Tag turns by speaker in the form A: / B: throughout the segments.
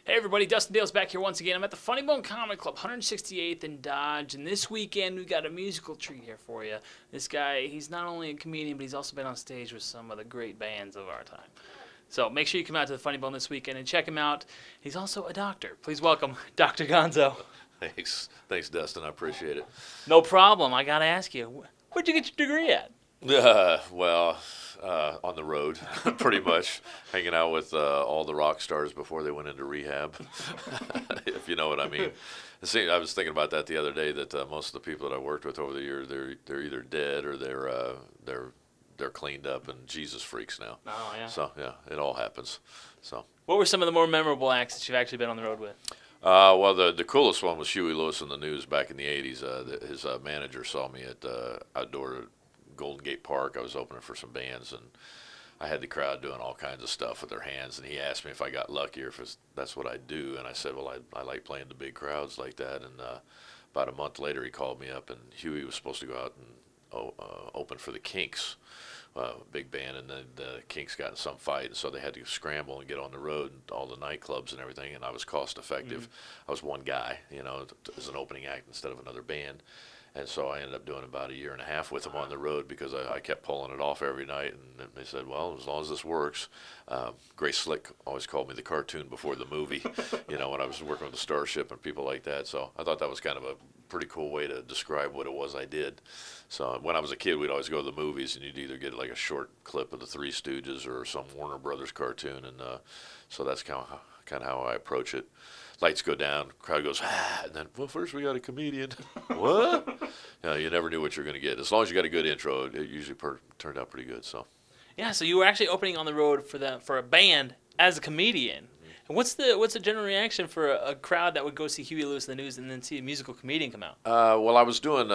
A: Hey everybody, Dustin Dale's back here once again. I'm at the Funny Bone Comic Club, 168th and Dodge, and this weekend we've got a musical treat here for you. This guy, he's not only a comedian, but he's also been on stage with some of the great bands of our time. So make sure you come out to the Funny Bone this weekend and check him out. He's also a doctor. Please welcome Dr. Gonzo.
B: Thanks, Dustin. I appreciate it.
A: No problem. I gotta ask you, where'd you get your degree at?
B: On the road, pretty much, hanging out with all the rock stars before they went into rehab, if you know what I mean. See, I was thinking about that the other day. That most of the people that I worked with over the years, they're either dead or they're cleaned up and Jesus freaks now.
A: Oh yeah.
B: So yeah, it all happens. So.
A: What were some of the more memorable acts that you've actually been on the road with?
B: Well, the coolest one was Huey Lewis in the News back in the '80s. His manager saw me at outdoor Golden Gate Park. I was opening for some bands, and I had the crowd doing all kinds of stuff with their hands, and he asked me if I got lucky or if that's what I do, and I said, well, I like playing the big crowds like that. And about a month later, he called me up, and Huey was supposed to go out and open for the Kinks, big band, and then the Kinks got in some fight, and so they had to scramble and get on the road and all the nightclubs and everything, and I was cost effective. Mm-hmm. I was one guy, as an opening act instead of another band. And so I ended up doing about a year and a half with them on the road because I kept pulling it off every night. And they said, well, as long as this works. Grace Slick always called me the cartoon before the movie, when I was working with the Starship and people like that. So I thought that was kind of a pretty cool way to describe what it was I did. So when I was a kid, we'd always go to the movies, and you'd either get like a short clip of the Three Stooges or some Warner Brothers cartoon. And so that's kind of how I approach it. Lights go down, crowd goes, and then, well, first we got a comedian. What? You never knew what you were going to get. As long as you got a good intro, it usually turned out pretty good. So.
A: Yeah, so you were actually opening on the road for a band as a comedian. Mm-hmm. And what's the general reaction for a crowd that would go see Huey Lewis in the News and then see a musical comedian come out?
B: Well, I was doing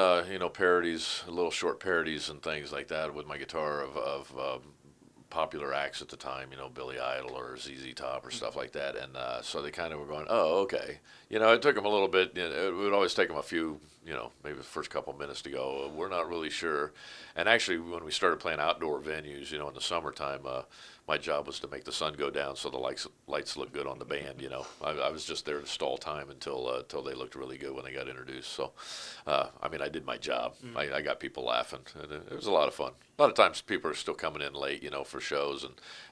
B: parodies, little short parodies and things like that with my guitar of popular acts at the time, Billy Idol or ZZ Top or stuff like that, and so they kind of were going, oh, okay. It took them a little bit. It would always take them a few, maybe the first couple minutes to go, we're not really sure. And actually, when we started playing outdoor venues, in the summertime, my job was to make the sun go down so the lights looked good on the band. I was just there to stall time until they looked really good when they got introduced. So, I did my job. I got people laughing, and it was a lot of fun. A lot of times people are still coming in late, for shows,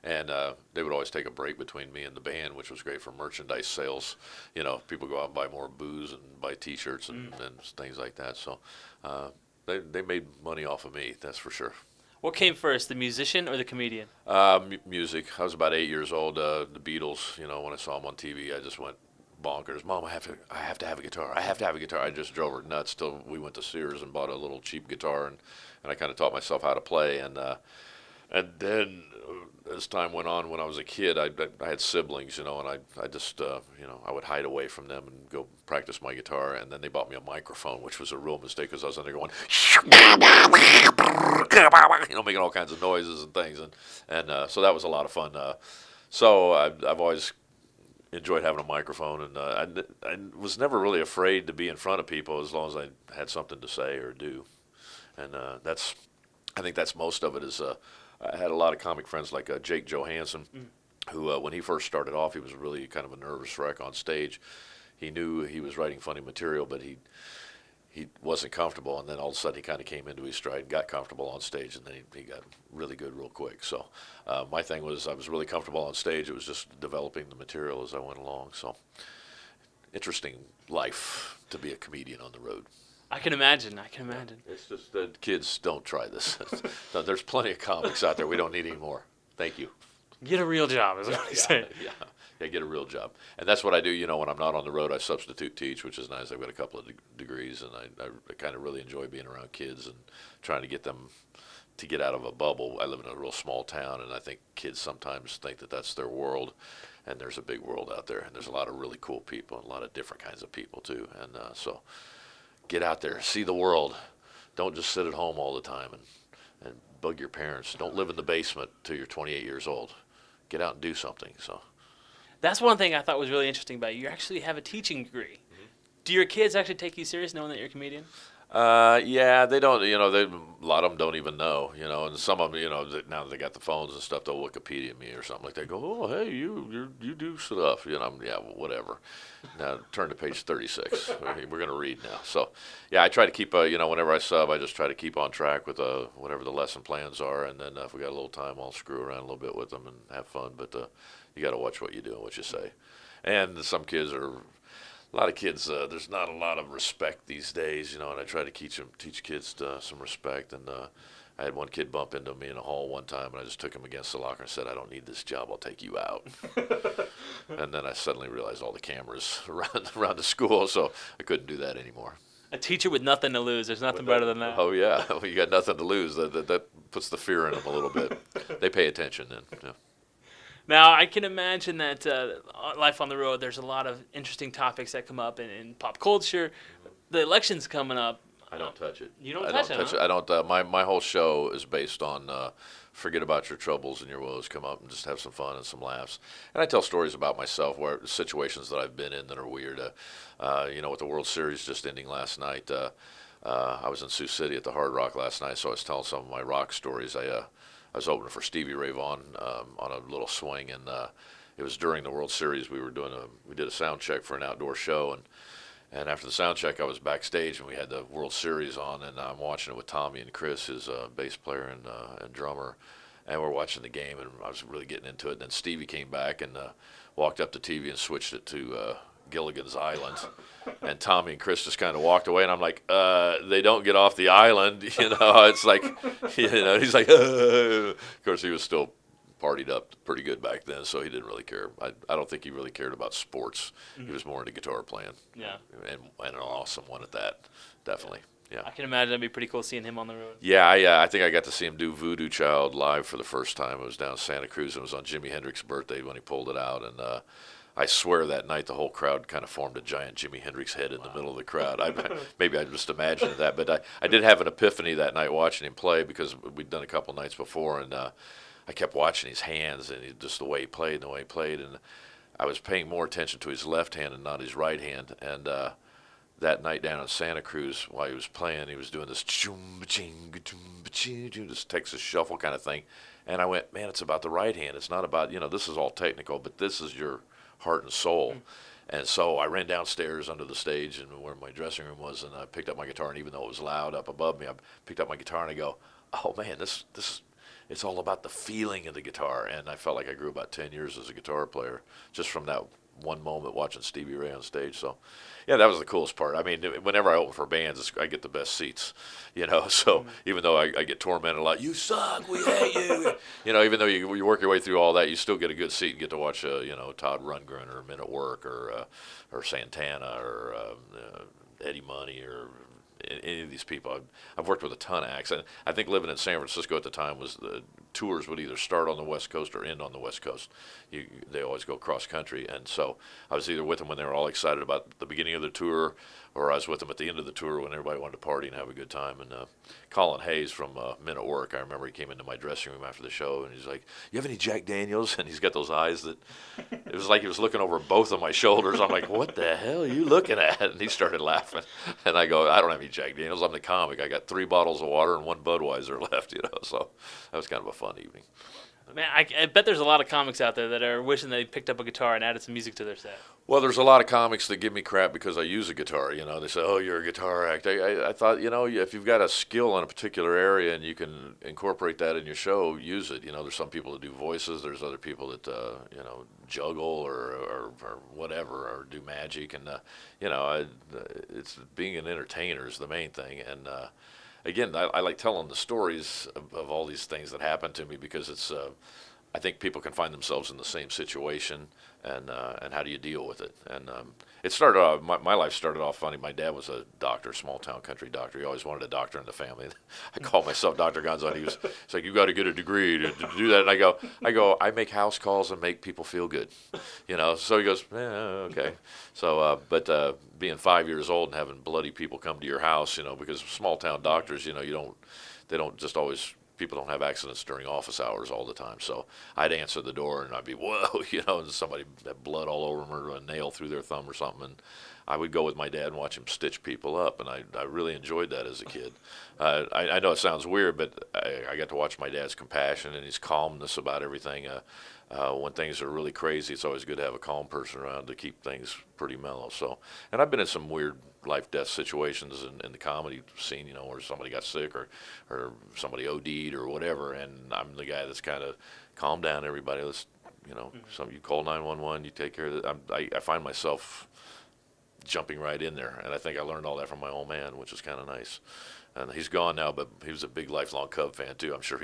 B: and they would always take a break between me and the band, which was great for merchandise sales. People go out and buy more booze and buy T-shirts and things like that. So they made money off of me, that's for sure.
A: What came first, the musician or the comedian?
B: Music. I was about 8 years old. The Beatles, when I saw them on TV, I just went bonkers. Mom, I have to have a guitar. I have to have a guitar. I just drove her nuts till we went to Sears and bought a little cheap guitar, and I kind of taught myself how to play. And then as time went on, when I was a kid, I had siblings, and I just, I would hide away from them and go practice my guitar. And then they bought me a microphone, which was a real mistake because I was in there going, making all kinds of noises and things. And so that was a lot of fun. So I've always enjoyed having a microphone, and I was never really afraid to be in front of people as long as I had something to say or do. And I think that's most of it is, I had a lot of comic friends like Jake Johansson, who when he first started off, he was really kind of a nervous wreck on stage. He knew he was writing funny material, but he wasn't comfortable, and then all of a sudden he kind of came into his stride and got comfortable on stage, and then he got really good real quick. So my thing was I was really comfortable on stage. It was just developing the material as I went along. So interesting life to be a comedian on the road.
A: I can imagine.
B: It's just that kids don't try this. No, there's plenty of comics out there. We don't need any more. Thank you.
A: Get a real job is what he's saying.
B: Yeah, get a real job. And that's what I do, when I'm not on the road, I substitute teach, which is nice. I've got a couple of degrees, and I kind of really enjoy being around kids and trying to get them to get out of a bubble. I live in a real small town, and I think kids sometimes think that that's their world, and there's a big world out there, and there's a lot of really cool people and a lot of different kinds of people too. And so get out there, see the world. Don't just sit at home all the time and bug your parents. Don't live in the basement till you're 28 years old. Get out and do something. So
A: that's one thing I thought was really interesting about you. You actually have a teaching degree. Mm-hmm. Do your kids actually take you serious knowing that you're a comedian?
B: Yeah, they don't. A lot of them don't even know. And some of them, now that they got the phones and stuff, they'll Wikipedia me or something like that. Go, oh, hey, you do stuff. Yeah, well, whatever. Now turn to page 36. We're gonna read now. So, yeah, I try to keep. Whenever I sub, I just try to keep on track with whatever the lesson plans are, and then if we got a little time, I'll screw around a little bit with them and have fun. But you got to watch what you do and what you say. And some kids are. A lot of kids, there's not a lot of respect these days, and I try to teach kids some respect. And I had one kid bump into me in a hall one time, and I just took him against the locker and said, "I don't need this job. I'll take you out." And then I suddenly realized all the cameras around the school, so I couldn't do that anymore.
A: A teacher with nothing to lose. There's nothing better than that.
B: Oh yeah, well, you got nothing to lose. That puts the fear in them a little bit. They pay attention then. Yeah.
A: Now, I can imagine that life on the road, there's a lot of interesting topics that come up in pop culture. The election's coming up.
B: I don't touch it.
A: You don't touch it, huh?
B: I don't. My whole show is based on forget about your troubles and your woes, come up and just have some fun and some laughs. And I tell stories about myself, where situations that I've been in that are weird. With the World Series just ending last night, I was in Sioux City at the Hard Rock last night, so I was telling some of my rock stories. I was opening for Stevie Ray Vaughan on a little swing, and it was during the World Series. We did a sound check for an outdoor show, and after the sound check, I was backstage, and we had the World Series on, and I'm watching it with Tommy and Chris, his bass player and drummer, and we're watching the game, and I was really getting into it. And then Stevie came back and walked up to TV and switched it to Gilligan's Island, and Tommy and Chris just kind of walked away, and I'm like, they don't get off the island, it's like, he's like, of course he was still partied up pretty good back then, so he didn't really care. I don't think he really cared about sports. Mm-hmm. He was more into guitar playing.
A: Yeah.
B: And an awesome one at that, definitely. Yeah.
A: I can imagine that'd be pretty cool seeing him on the road.
B: Yeah, I think I got to see him do Voodoo Child live for the first time. It was down in Santa Cruz, and it was on Jimi Hendrix's birthday when he pulled it out, and I swear that night the whole crowd kind of formed a giant Jimi Hendrix head in the middle of the crowd. Maybe I just imagined that, but I did have an epiphany that night watching him play, because we'd done a couple nights before, and I kept watching his hands and just the way he played and I was paying more attention to his left hand and not his right hand. And that night down in Santa Cruz, while he was playing, he was doing this this Texas shuffle kind of thing. And I went, man, it's about the right hand. It's not about, this is all technical, but this is your heart and soul. And so I ran downstairs under the stage and where my dressing room was, and I picked up my guitar, and even though it was loud up above me, I picked up my guitar and I go, oh man, this it's all about the feeling of the guitar. And I felt like I grew about 10 years as a guitar player just from that one moment watching Stevie Ray on stage. So yeah, that was the coolest part. I mean, whenever I open for bands, I get the best seats, so even though I get tormented a lot, you suck, we hate you, even though you work your way through all that, you still get a good seat and get to watch Todd Rundgren or Men at Work or Santana or Eddie Money or any of these people. I've worked with a ton of acts. And I think living in San Francisco at the time was the tours would either start on the West Coast or end on the West Coast. They always go cross country. And so I was either with them when they were all excited about the beginning of the tour, or I was with them at the end of the tour when everybody wanted to party and have a good time. And Colin Hayes from Men at Work, I remember he came into my dressing room after the show, and he's like, you have any Jack Daniels? And he's got those eyes that, it was like he was looking over both of my shoulders. I'm like, what the hell are you looking at? And he started laughing. And I go, I don't have any Jack Daniels. I'm the comic. I got 3 bottles of water and 1 Budweiser left, So that was kind of a fun evening.
A: Man, I bet there's a lot of comics out there that are wishing they picked up a guitar and added some music to their set.
B: Well, there's a lot of comics that give me crap because I use a guitar. They say, oh, you're a guitar act. I thought, if you've got a skill in a particular area and you can incorporate that in your show, use it. There's some people that do voices. There's other people that, juggle or whatever, or do magic. And, it's being an entertainer is the main thing. And, again, I like telling the stories of all these things that happen to me because it's, I think people can find themselves in the same situation, and how do you deal with it? And it started off, my life started off funny. My dad was a doctor, small town country doctor. He always wanted a doctor in the family. I called myself Dr. Gonzo, and he's like, you got to get a degree to do that. And I go, I make house calls and make people feel good, So he goes, okay. So, but being 5 years old and having bloody people come to your house, because small town doctors, they don't just always people don't have accidents during office hours all the time. So I'd answer the door and I'd be, whoa, and somebody had blood all over them or a nail through their thumb or something. And I would go with my dad and watch him stitch people up, and I really enjoyed that as a kid. I know it sounds weird, but I got to watch my dad's compassion and his calmness about everything. When things are really crazy, it's always good to have a calm person around to keep things pretty mellow. So, and I've been in some weird life-death situations in the comedy scene, where somebody got sick or somebody OD'd or whatever, and I'm the guy that's kind of calm down everybody. Let's, you call 911, you take care of it. I find myself jumping right in there, and I think I learned all that from my old man, which is kind of nice. And he's gone now, but he was a big lifelong Cub fan too. I'm sure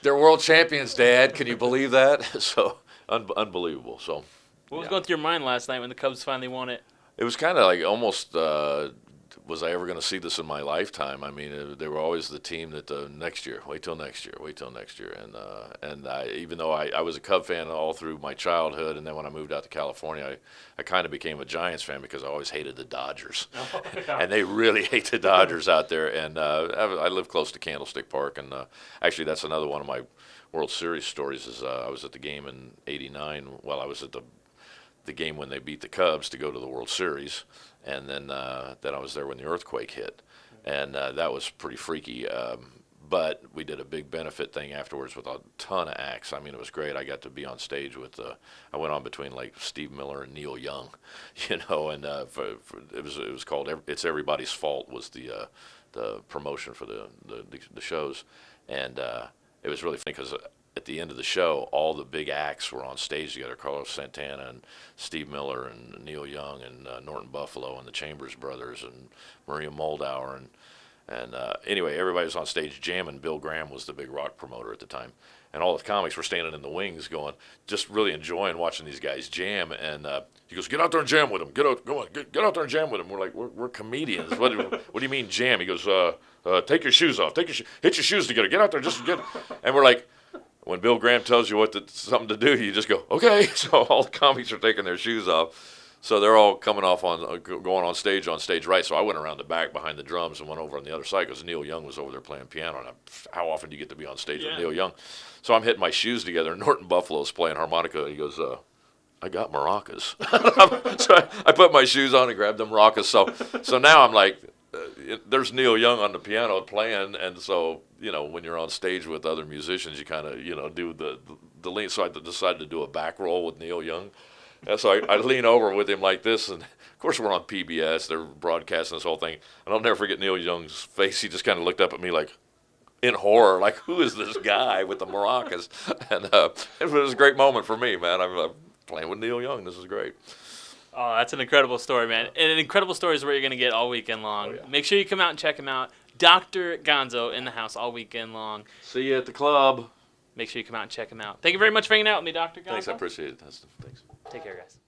B: they're world champions, Dad. Can you believe that? So unbelievable. So
A: what was going through your mind last night when the Cubs finally won it?
B: It was kind of like almost, was I ever going to see this in my lifetime? I mean, they were always the team that next year, wait till next year. And even though I was a Cub fan all through my childhood, and then when I moved out to California, I kind of became a Giants fan because I always hated the Dodgers. Oh, yeah. And they really hate the Dodgers out there. And I live close to Candlestick Park, and actually that's another one of my World Series stories is I was at the game in '89. Well, I was at the game when they beat the Cubs to go to the World Series, and then I was there when the earthquake hit, and that was pretty freaky. But we did a big benefit thing afterwards with a ton of acts. I mean, it was great. I got to be on stage with. I went on between like Steve Miller and Neil Young, and it was called "It's Everybody's Fault" was the promotion for the shows, and it was really funny because at the end of the show, all the big acts were on stage together. Carlos Santana and Steve Miller and Neil Young and Norton Buffalo and the Chambers Brothers and Maria Moldauer. And anyway, everybody was on stage jamming. Bill Graham was the big rock promoter at the time. And all the comics were standing in the wings going, just really enjoying watching these guys jam. And he goes, get out there and jam with them. Get out there and jam with them. We're like, we're comedians. What do you mean jam? He goes, take your shoes off. Hit your shoes together. Get out there. And we're like, when Bill Graham tells you something to do, you just go, okay. So all the comics are taking their shoes off. So they're all coming off going on stage right. So I went around the back behind the drums and went over on the other side because Neil Young was over there playing piano. And how often do you get to be on stage with Neil Young? So I'm hitting my shoes together, and Norton Buffalo's playing harmonica, and he goes, I got maracas. So I put my shoes on and grabbed them maracas. So now I'm like, there's Neil Young on the piano playing, and so when you're on stage with other musicians, you kind of do the lean. So I decided to do a back roll with Neil Young, and so I lean over with him like this, and of course we're on PBS. They're broadcasting this whole thing, and I'll never forget Neil Young's face. He just kind of looked up at me like in horror, like who is this guy with the maracas? And it was a great moment for me, man. I'm playing with Neil Young. This is great.
A: Oh, that's an incredible story, man. And an incredible story is what you're going to get all weekend long. Oh, yeah. Make sure you come out and check him out. Dr. Gonzo in the house all weekend long.
B: See you at the club.
A: Make sure you come out and check him out. Thank you very much for hanging out with me, Dr. Gonzo.
B: Thanks, I appreciate it, Dustin. Thanks.
A: Take care, guys.